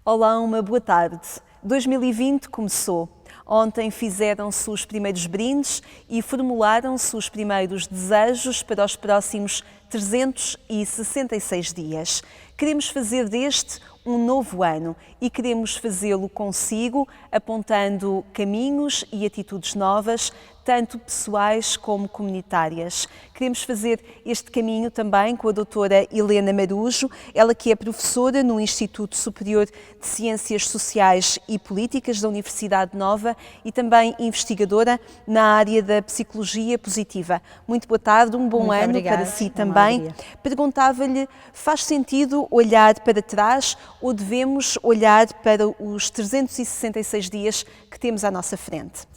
Olá, uma boa tarde. 2020 começou. Ontem fizeram-se os primeiros brindes e formularam-se os primeiros desejos para os próximos 366 dias. Queremos fazer deste um novo ano e queremos fazê-lo consigo, apontando caminhos e atitudes novas, tanto pessoais como comunitárias. Queremos fazer este caminho também com a doutora Helena Marujo, ela que é professora no Instituto Superior de Ciências Sociais e Políticas da Universidade Nova e também investigadora na área da psicologia positiva. Muito boa tarde, um bom ano obrigada, para si também. Perguntava-lhe, faz sentido olhar para trás ou devemos olhar para os 366 dias que temos à nossa frente?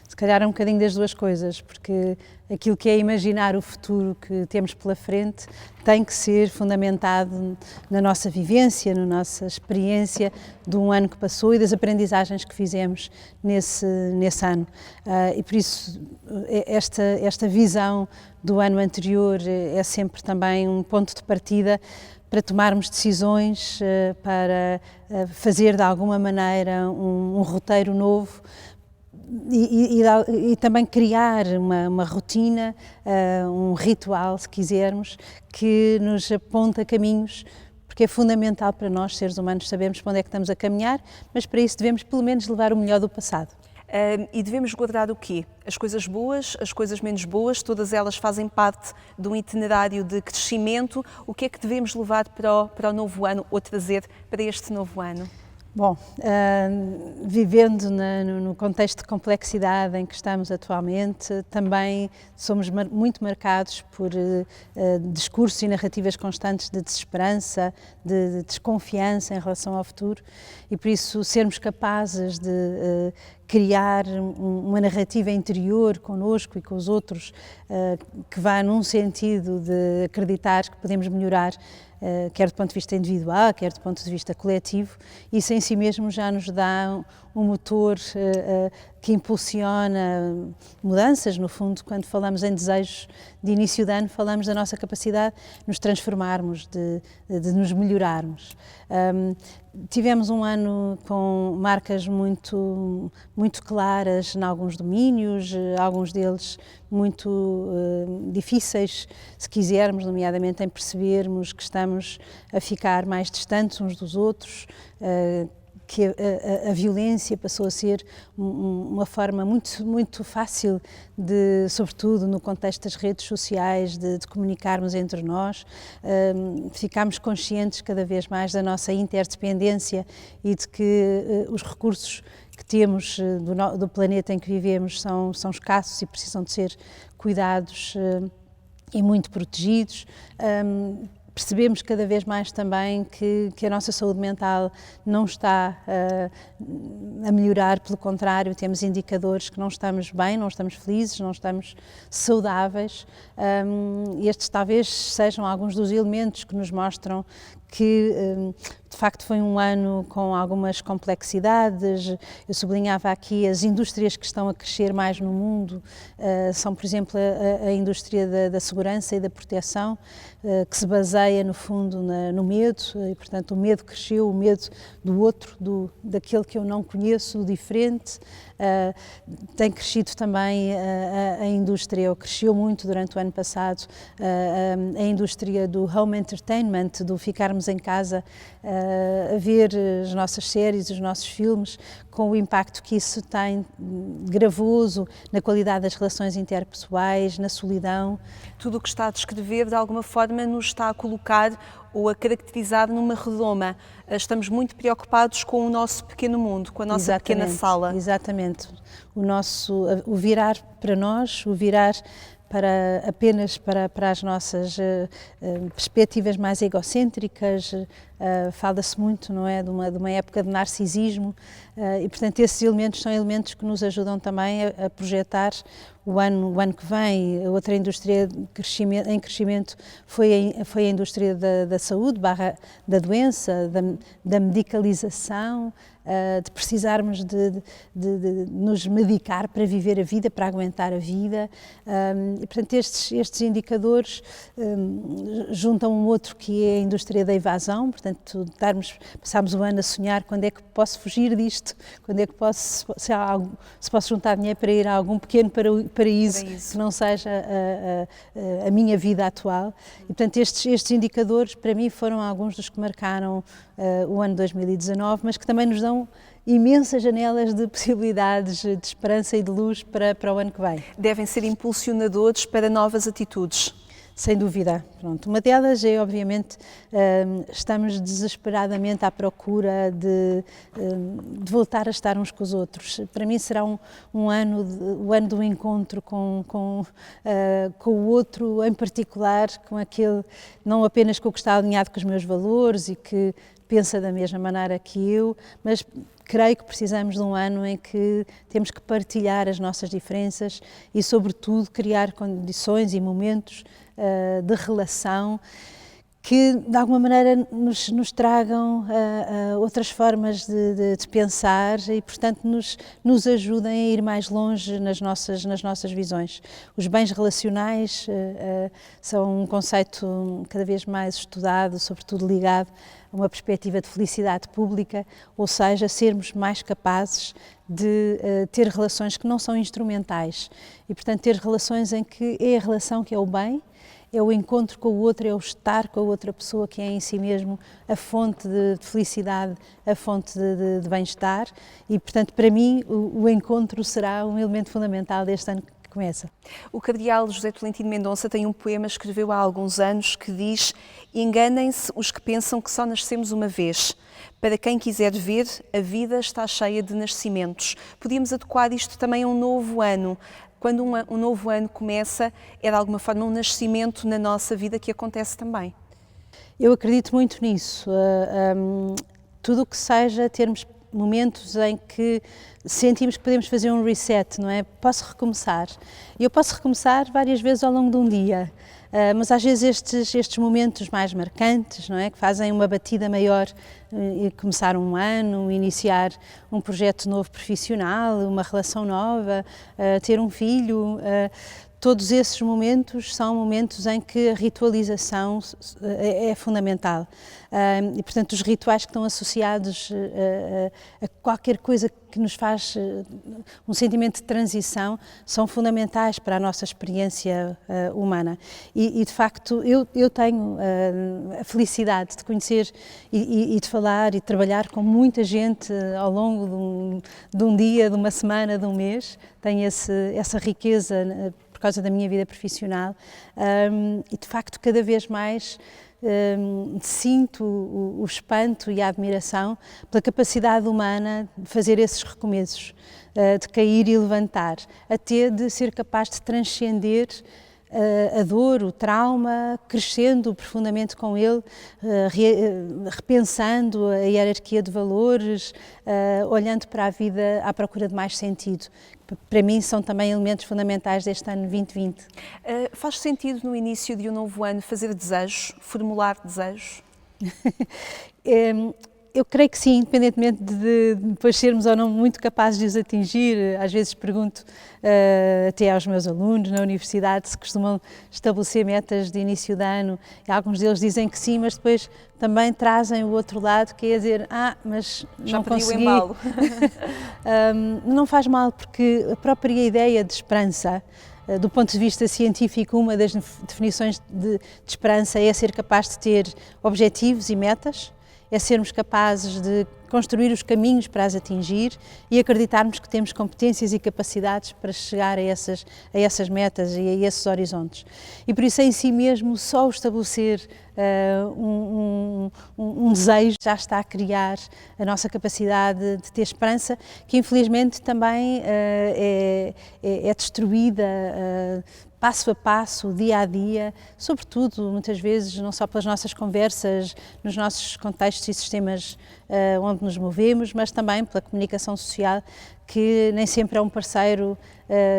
Se calhar um bocadinho das duas coisas, porque aquilo que é imaginar o futuro que temos pela frente tem que ser fundamentado na nossa vivência, na nossa experiência de um ano que passou e das aprendizagens que fizemos nesse ano. E por isso esta visão do ano anterior é sempre também um ponto de partida para tomarmos decisões, para fazer de alguma maneira um roteiro novo, e também criar uma rotina, um ritual, se quisermos, que nos aponta caminhos, porque é fundamental para nós, seres humanos, sabermos para onde é que estamos a caminhar, mas para isso devemos pelo menos levar o melhor do passado. E devemos guardar o quê? As coisas boas, as coisas menos boas, todas elas fazem parte de um itinerário de crescimento. O que é que devemos levar para o novo ano ou trazer para este novo ano? Bom, vivendo no contexto de complexidade em que estamos atualmente, também somos muito marcados por discursos e narrativas constantes de desesperança, de desconfiança em relação ao futuro, e por isso sermos capazes de criar uma narrativa interior connosco e com os outros que vá num sentido de acreditar que podemos melhorar, quer do ponto de vista individual, quer do ponto de vista coletivo, isso em si mesmo já nos dá um motor que impulsiona mudanças. No fundo, quando falamos em desejos de início de ano, falamos da nossa capacidade de nos transformarmos, de nos melhorarmos. Tivemos um ano com marcas muito claras em alguns domínios, alguns deles muito difíceis, se quisermos, nomeadamente em percebermos que estamos a ficar mais distantes uns dos outros, que a violência passou a ser uma forma muito fácil de, sobretudo no contexto das redes sociais, de comunicarmos entre nós. Ficámos conscientes cada vez mais da nossa interdependência e de que os recursos que temos do planeta em que vivemos são escassos e precisam de ser cuidados e muito protegidos. Percebemos cada vez mais também que a nossa saúde mental não está a melhorar, pelo contrário, temos indicadores que não estamos bem, não estamos felizes, não estamos saudáveis. Estes talvez sejam alguns dos elementos que nos mostram que de facto foi um ano com algumas complexidades. Eu sublinhava aqui as indústrias que estão a crescer mais no mundo, são por exemplo a indústria da segurança e da proteção, que se baseia no fundo no medo, e portanto o medo cresceu, o medo do outro, daquele que eu não conheço, do diferente. Tem crescido também a indústria, ou cresceu muito durante o ano passado, a indústria do home entertainment, do ficarmos em casa a ver as nossas séries, os nossos filmes, com o impacto que isso tem gravoso na qualidade das relações interpessoais, na solidão. Tudo o que está a descrever, de alguma forma, nos está a colocar ou a caracterizar numa redoma. Estamos muito preocupados com o nosso pequeno mundo, com a nossa pequena sala. Exatamente. O virar para nós, o virar apenas para as nossas perspectivas mais egocêntricas. Fala-se muito, não é, de uma época de narcisismo, e portanto esses elementos são elementos que nos ajudam também a projetar o ano que vem, a outra indústria em crescimento foi a indústria da saúde, da doença, da medicalização, de precisarmos de nos medicar para viver a vida, para aguentar a vida. E, portanto, estes indicadores juntam um outro que é a indústria da evasão, portanto, passarmos o ano a sonhar quando é que posso fugir disto, quando é que posso, se posso juntar dinheiro para ir a algum pequeno paraíso que não seja a minha vida atual. E, portanto, estes indicadores, para mim, foram alguns dos que marcaram o ano 2019, mas que também nos dão imensas janelas de possibilidades, de esperança e de luz para o ano que vem. Devem ser impulsionadores para novas atitudes. Sem dúvida. Pronto. Uma delas é, obviamente, estamos desesperadamente à procura de voltar a estar uns com os outros. Para mim será o ano do encontro com o outro, em particular, com aquele, não apenas com o que está alinhado com os meus valores e que pensa da mesma maneira que eu, mas creio que precisamos de um ano em que temos que partilhar as nossas diferenças e, sobretudo, criar condições e momentos de relação que, de alguma maneira, nos tragam outras formas de pensar e, portanto, nos ajudem a ir mais longe nas nossas visões. Os bens relacionais são um conceito cada vez mais estudado, sobretudo ligado a uma perspectiva de felicidade pública, ou seja, sermos mais capazes de ter relações que não são instrumentais e, portanto, ter relações em que é a relação que é o bem, é o encontro com o outro, é o estar com a outra pessoa que é em si mesmo a fonte de felicidade, a fonte de bem-estar e, portanto, para mim o encontro será um elemento fundamental deste ano que começa. O cardeal José Tolentino Mendonça tem um poema que escreveu há alguns anos que diz: enganem-se os que pensam que só nascemos uma vez. Para quem quiser ver, a vida está cheia de nascimentos. Podíamos adequar isto também a um novo ano. Quando um novo ano começa, é de alguma forma um nascimento na nossa vida que acontece também. Eu acredito muito nisso. Tudo o que seja termos momentos em que sentimos que podemos fazer um reset, não é? Posso recomeçar. E eu posso recomeçar várias vezes ao longo de um dia. Mas às vezes estes momentos mais marcantes, não é? Que fazem uma batida maior, começar um ano, iniciar um projeto novo profissional, uma relação nova, ter um filho, todos esses momentos são momentos em que a ritualização é fundamental. E, portanto, os rituais que estão associados a qualquer coisa que nos faz um sentimento de transição são fundamentais para a nossa experiência humana. E de facto, eu tenho a felicidade de conhecer e de falar e de trabalhar com muita gente ao longo de um dia, de uma semana, de um mês. Tenho essa riqueza por causa da minha vida profissional e, de facto, cada vez mais sinto o espanto e a admiração pela capacidade humana de fazer esses recomeços, de cair e levantar, até de ser capaz de transcender a dor, o trauma, crescendo profundamente com ele, repensando a hierarquia de valores, olhando para a vida à procura de mais sentido. Para mim são também elementos fundamentais deste ano 2020. Faz sentido no início de um novo ano fazer desejos, formular desejos? Eu creio que sim, independentemente de depois sermos ou não muito capazes de os atingir. Às vezes pergunto até aos meus alunos na universidade se costumam estabelecer metas de início de ano e alguns deles dizem que sim, mas depois também trazem o outro lado, que é dizer, mas já não consegui. O embalo. Não faz mal, porque a própria ideia de esperança, do ponto de vista científico, uma das definições de esperança é ser capaz de ter objetivos e metas, é sermos capazes de construir os caminhos para as atingir e acreditarmos que temos competências e capacidades para chegar a essas metas e a esses horizontes. E por isso, em si mesmo, só o estabelecer um desejo já está a criar a nossa capacidade de ter esperança, que infelizmente também é destruída passo a passo, dia a dia, sobretudo, muitas vezes, não só pelas nossas conversas, nos nossos contextos e sistemas onde nos movemos, mas também pela comunicação social, que nem sempre é um parceiro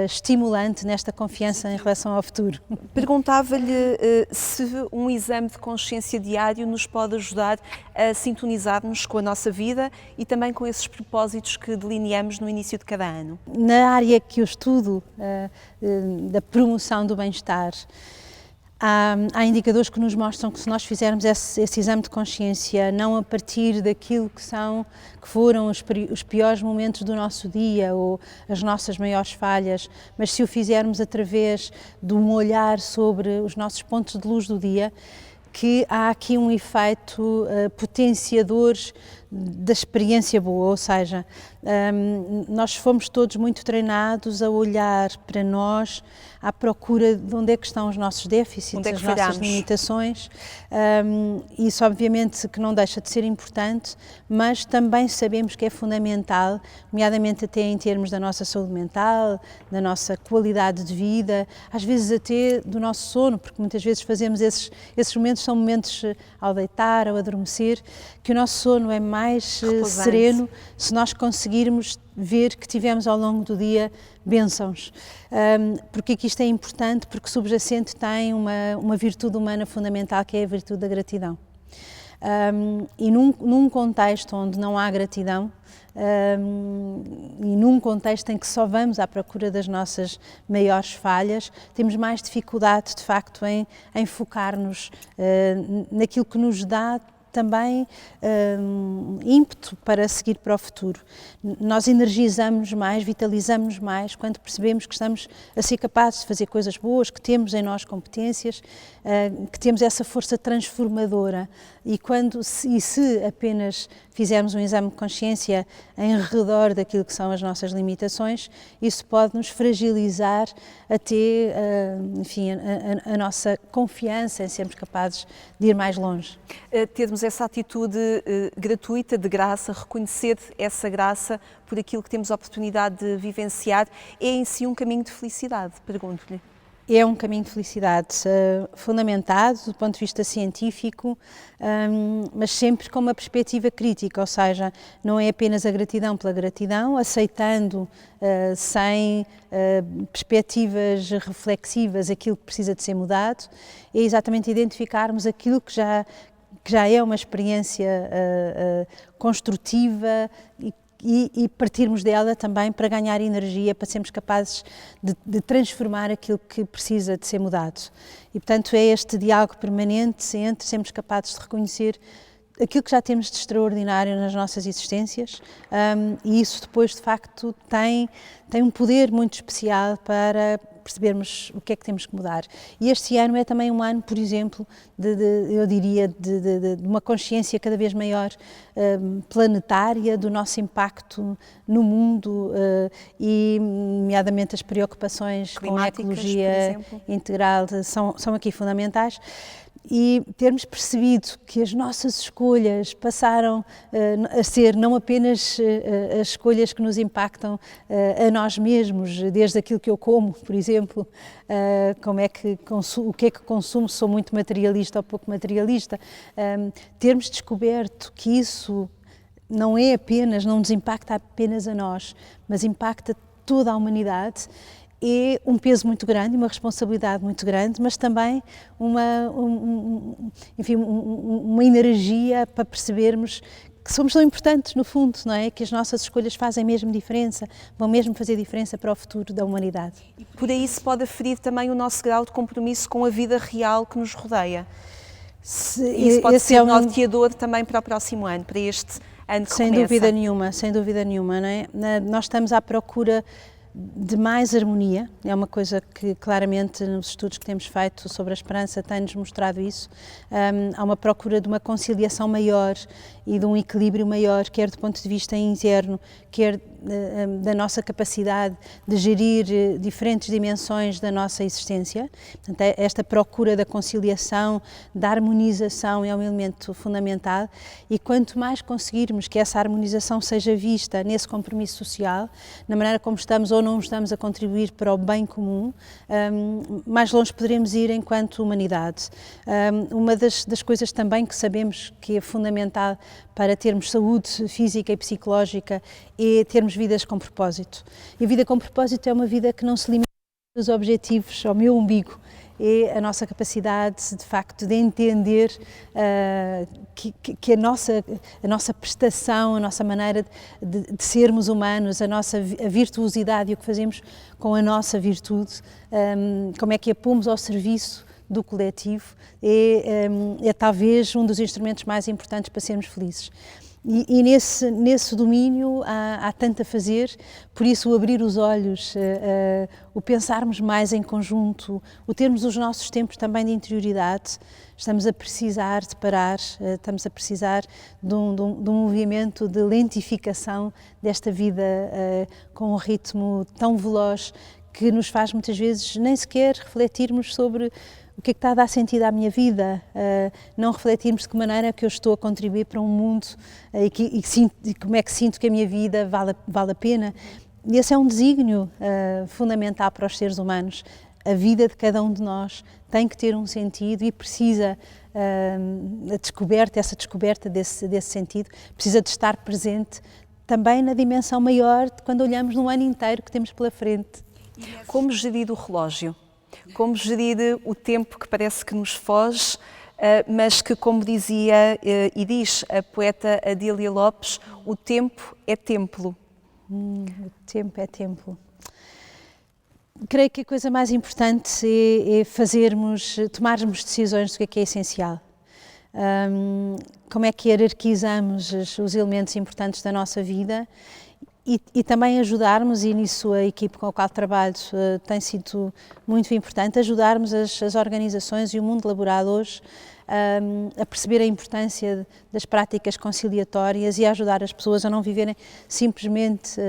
estimulante nesta confiança em relação ao futuro. Perguntava-lhe se um exame de consciência diário nos pode ajudar a sintonizar-nos com a nossa vida e também com esses propósitos que delineamos no início de cada ano. Na área que eu estudo, da promoção do bem-estar, há indicadores que nos mostram que se nós fizermos esse exame de consciência, não a partir daquilo que foram os piores momentos do nosso dia ou as nossas maiores falhas, mas se o fizermos através de um olhar sobre os nossos pontos de luz do dia, que há aqui um efeito potenciador da experiência boa, ou seja, nós fomos todos muito treinados a olhar para nós à procura de onde é que estão os nossos déficits, as nossas limitações. Isso obviamente que não deixa de ser importante, mas também sabemos que é fundamental, nomeadamente até em termos da nossa saúde mental, da nossa qualidade de vida, às vezes até do nosso sono, porque muitas vezes fazemos esses momentos, são momentos ao deitar, ao adormecer, que o nosso sono é mais sereno se nós conseguirmos ver que tivemos ao longo do dia bênçãos. Porque aqui isto é importante? Porque subjacente tem uma virtude humana fundamental, que é a virtude da gratidão. E num contexto onde não há gratidão, e num contexto em que só vamos à procura das nossas maiores falhas, temos mais dificuldade, de facto, em focar-nos naquilo que nos dá também ímpeto para seguir para o futuro. Nós energizamos mais, vitalizamos mais quando percebemos que estamos a ser capazes de fazer coisas boas, que temos em nós competências, que temos essa força transformadora. E se apenas fizermos um exame de consciência em redor daquilo que são as nossas limitações, isso pode nos fragilizar até, enfim, a nossa confiança em sermos capazes de ir mais longe. Termos essa atitude gratuita, de graça, reconhecer essa graça por aquilo que temos a oportunidade de vivenciar, é em si um caminho de felicidade, pergunto-lhe. É um caminho de felicidade fundamentado do ponto de vista científico, mas sempre com uma perspectiva crítica, ou seja, não é apenas a gratidão pela gratidão, aceitando sem perspectivas reflexivas aquilo que precisa de ser mudado, é exatamente identificarmos aquilo que já é uma experiência construtiva e partirmos dela também para ganhar energia, para sermos capazes de transformar aquilo que precisa de ser mudado. E, portanto, é este diálogo permanente entre sermos capazes de reconhecer aquilo que já temos de extraordinário nas nossas existências, e isso depois, de facto, tem um poder muito especial para percebermos o que é que temos que mudar. E este ano é também um ano, por exemplo, eu diria, de uma consciência cada vez maior planetária do nosso impacto no mundo e, nomeadamente, as preocupações com a ecologia integral são aqui fundamentais. E termos percebido que as nossas escolhas passaram a ser não apenas as escolhas que nos impactam a nós mesmos, desde aquilo que eu como, por exemplo, o que é que consumo, se sou muito materialista ou pouco materialista, termos descoberto que isso não nos impacta apenas a nós, mas impacta toda a humanidade, é um peso muito grande, uma responsabilidade muito grande, mas também enfim, uma energia para percebermos que somos tão importantes, no fundo, não é? Que as nossas escolhas fazem mesmo diferença, vão mesmo fazer diferença para o futuro da humanidade. E por aí se pode aferir também o nosso grau de compromisso com a vida real que nos rodeia. Isso pode ser norteador também para o próximo ano, para este ano que começa. Sem dúvida nenhuma, não é? Nós estamos à procura de mais harmonia, é uma coisa que claramente nos estudos que temos feito sobre a esperança tem-nos mostrado isso. Há uma procura de uma conciliação maior e de um equilíbrio maior, quer do ponto de vista interno, quer da nossa capacidade de gerir diferentes dimensões da nossa existência. Portanto, esta procura da conciliação, da harmonização é um elemento fundamental, e quanto mais conseguirmos que essa harmonização seja vista nesse compromisso social, na maneira como estamos ou não estamos a contribuir para o bem comum, mais longe poderemos ir enquanto humanidade. Uma das coisas também que sabemos que é fundamental para termos saúde física e psicológica é termos vidas com propósito. E a vida com propósito é uma vida que não se limita aos objetivos, ao meu umbigo. É a nossa capacidade, de facto, de entender que a nossa prestação, a nossa maneira de sermos humanos, a virtuosidade e o que fazemos com a nossa virtude, como é que a pomos ao serviço do coletivo, é talvez um dos instrumentos mais importantes para sermos felizes. E nesse domínio há tanto a fazer, por isso o abrir os olhos, o pensarmos mais em conjunto, o termos os nossos tempos também de interioridade. Estamos a precisar de parar, estamos a precisar de um movimento de lentificação desta vida com um ritmo tão veloz que nos faz muitas vezes nem sequer refletirmos sobre o que é que está a dar sentido à minha vida, não refletirmos de que maneira é que eu estou a contribuir para um mundo e como é que sinto que a minha vida vale a pena. E esse é um desígnio fundamental para os seres humanos. A vida de cada um de nós tem que ter um sentido e precisa, essa descoberta desse sentido, precisa de estar presente também na dimensão maior de quando olhamos num ano inteiro que temos pela frente. Como gerir o relógio? Como gerir o tempo que parece que nos foge, mas que, como dizia e diz a poeta Adília Lopes, o tempo é templo. O tempo é templo. Creio que a coisa mais importante é tomarmos decisões do que é essencial. Como é que hierarquizamos os elementos importantes da nossa vida e também ajudarmos, e nisso a equipe com a qual trabalho tem sido muito importante, ajudarmos as organizações e o mundo laboral hoje a perceber a importância das práticas conciliatórias e a ajudar as pessoas a não viverem simplesmente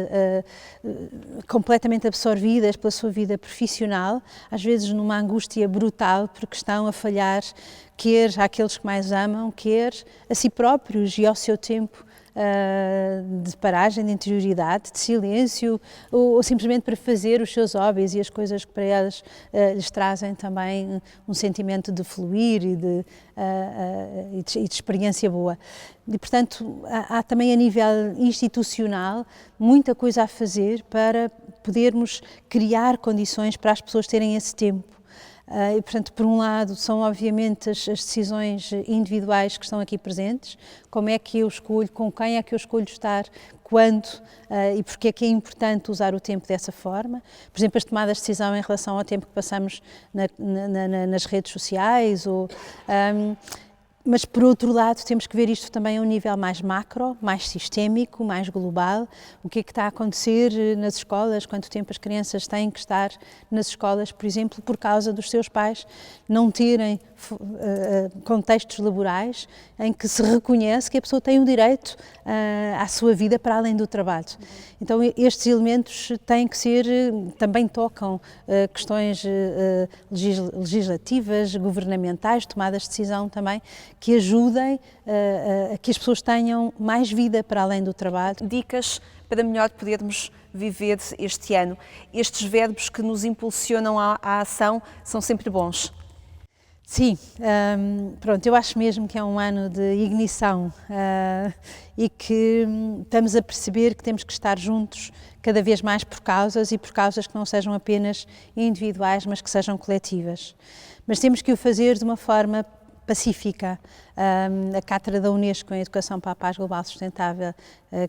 completamente absorvidas pela sua vida profissional, às vezes numa angústia brutal porque estão a falhar, quer àqueles que mais amam, quer a si próprios e ao seu tempo de paragem, de interioridade, de silêncio, ou simplesmente para fazer os seus hobbies e as coisas que para elas lhes trazem também um sentimento de fluir e de experiência boa. E, portanto, há também a nível institucional muita coisa a fazer para podermos criar condições para as pessoas terem esse tempo. E, portanto, por um lado, são obviamente as decisões individuais que estão aqui presentes, como é que eu escolho, com quem é que eu escolho estar, quando e porque é que é importante usar o tempo dessa forma. Por exemplo, as tomadas de decisão em relação ao tempo que passamos nas redes sociais, mas, por outro lado, temos que ver isto também a um nível mais macro, mais sistémico, mais global. O que é que está a acontecer nas escolas, quanto tempo as crianças têm que estar nas escolas, por exemplo, por causa dos seus pais não terem contextos laborais em que se reconhece que a pessoa tem um direito à sua vida para além do trabalho. Então, estes elementos têm que ser, também tocam questões legislativas, governamentais, tomadas de decisão também, que ajudem a que as pessoas tenham mais vida para além do trabalho. Dicas para melhor podermos viver este ano. Estes verbos que nos impulsionam à ação são sempre bons. Sim, pronto, eu acho mesmo que é um ano de ignição e que estamos a perceber que temos que estar juntos cada vez mais por causas que não sejam apenas individuais, mas que sejam coletivas. Mas temos que o fazer de uma forma pacífica. A Cátedra da Unesco em Educação para a Paz Global Sustentável,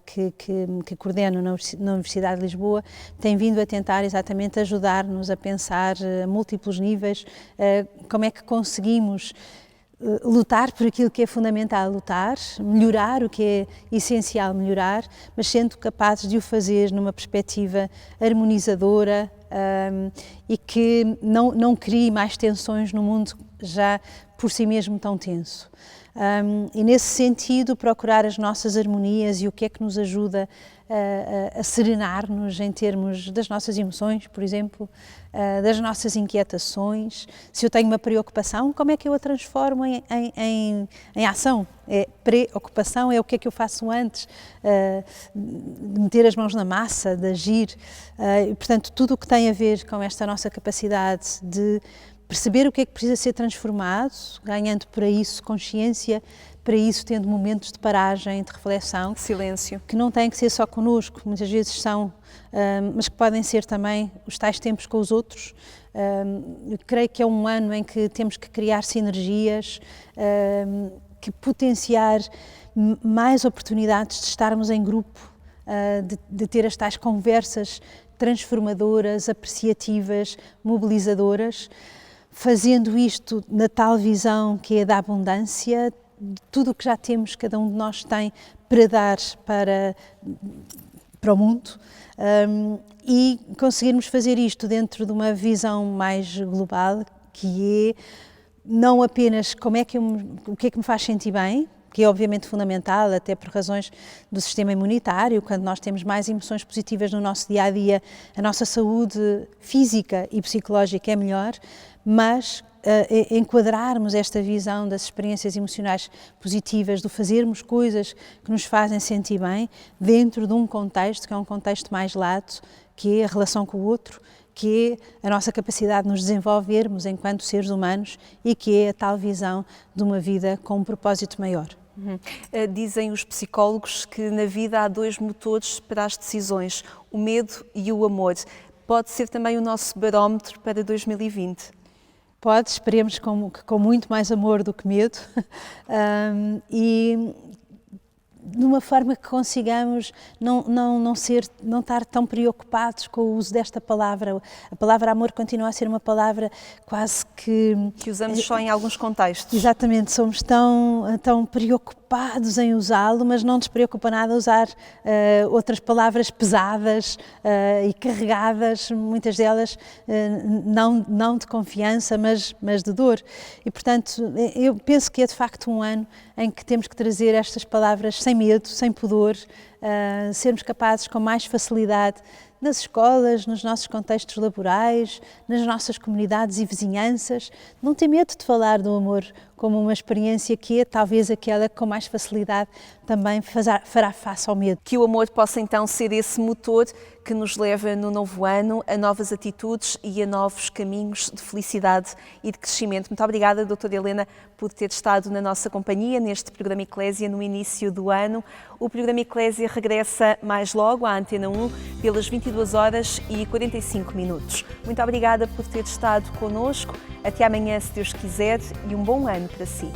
que coordeno na Universidade de Lisboa, tem vindo a tentar exatamente ajudar-nos a pensar a múltiplos níveis como é que conseguimos lutar por aquilo que é fundamental lutar, melhorar o que é essencial melhorar, mas sendo capazes de o fazer numa perspectiva harmonizadora e que não crie mais tensões no mundo já por si mesmo tão tenso. E nesse sentido procurar as nossas harmonias e o que é que nos ajuda a serenar-nos em termos das nossas emoções, por exemplo, das nossas inquietações. Se eu tenho uma preocupação, como é que eu a transformo em ação? Preocupação é o que é que eu faço antes de meter as mãos na massa, de agir. E, portanto, tudo o que tem a ver com esta nossa capacidade de perceber o que é que precisa ser transformado, ganhando para isso consciência, para isso tendo momentos de paragem, de reflexão. Silêncio. Que não têm que ser só connosco, muitas vezes são, mas que podem ser também os tais tempos com os outros. Eu creio que é um ano em que temos que criar sinergias, que potenciar mais oportunidades de estarmos em grupo, de ter as tais conversas transformadoras, apreciativas, mobilizadoras, fazendo isto na tal visão que é da abundância, de tudo o que já temos, cada um de nós tem para dar para o mundo, e conseguirmos fazer isto dentro de uma visão mais global, que é não apenas o que é que me faz sentir bem, que é obviamente fundamental, até por razões do sistema imunitário. Quando nós temos mais emoções positivas no nosso dia-a-dia, a nossa saúde física e psicológica é melhor, mas enquadrarmos esta visão das experiências emocionais positivas, de fazermos coisas que nos fazem sentir bem, dentro de um contexto que é um contexto mais lato, que é a relação com o outro, que é a nossa capacidade de nos desenvolvermos enquanto seres humanos e que é a tal visão de uma vida com um propósito maior. Dizem os psicólogos que na vida há dois motores para as decisões, o medo e o amor. Pode ser também o nosso barómetro para 2020? Pode, esperemos com muito mais amor do que medo, e de uma forma que consigamos não estar tão preocupados com o uso desta palavra. A palavra amor continua a ser uma palavra quase que usamos só em alguns contextos. Exatamente, somos tão preocupados em usá-lo, mas não nos preocupa nada usar outras palavras pesadas e carregadas, muitas delas não de confiança, mas de dor. E, portanto, eu penso que é de facto um ano em que temos que trazer estas palavras sem medo, sem pudor, sermos capazes com mais facilidade nas escolas, nos nossos contextos laborais, nas nossas comunidades e vizinhanças, não ter medo de falar do amor como uma experiência que é talvez aquela que com mais facilidade também fará face ao medo. Que o amor possa então ser esse motor que nos leva no novo ano a novas atitudes e a novos caminhos de felicidade e de crescimento. Muito obrigada, doutora Helena, por ter estado na nossa companhia neste programa Eclésia no início do ano. O programa Eclésia regressa mais logo à Antena 1 pelas 22h45. Muito obrigada por ter estado connosco. Até amanhã, se Deus quiser, e um bom ano para si.